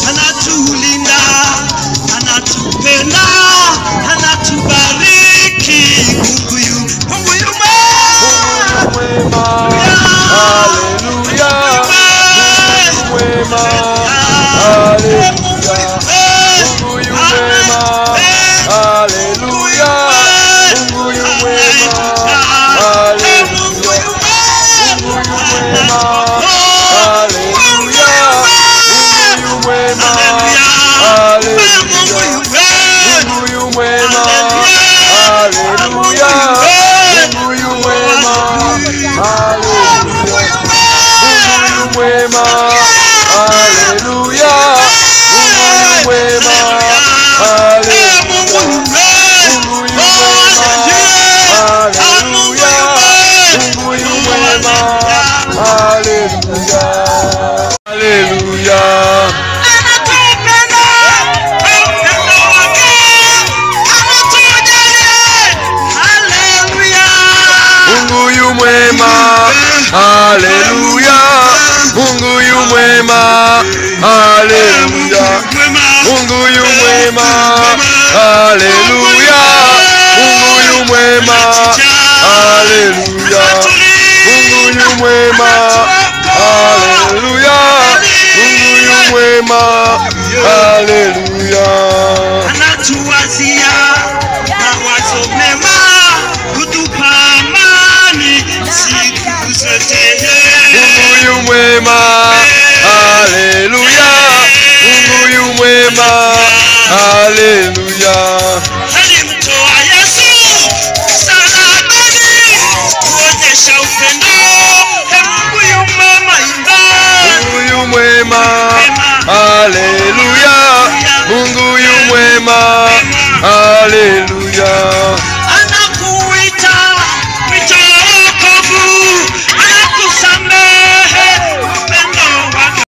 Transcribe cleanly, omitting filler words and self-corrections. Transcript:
Anatulinda, anatupenda, anatubariki. Mungu yu mwema. Haleluya. Mungu yu mwema. Haleluya. Mungu yu mwema. Haleluya. Mungu yu mwema. Haleluya. Mungu yu mwema. Haleluya. Mungu yu mwema. Haleluya. Mungu yu mwema. Haleluya. Mungu yu mwema. Haleluya. Mungu yu mwema. Haleluya. Mungu yu mwema. Haleluya. Mungu yu mwema. Haleluya. Mungu yu mwema. Haleluya. Haleluya. Mungu yu mwema. Haleluya. Mungu yu mwema. Haleluya. Mungu yu mwema. Haleluya. Mungu yu mwema. Haleluya. Mungu yu mwema. Haleluya. Mungu yu mwema. Haleluya. Anatuwazia mawazo mema, kutupa amani siku zote. Mungu yu mwema. Haleluya. Mungu yu mwema. Haleluya. Alimtoa Yesu msalabani kuonyesha upendo. Mungu yu mwema. Mungu yu mwema. Haleluya. Mungu yu mwema. Haleluya.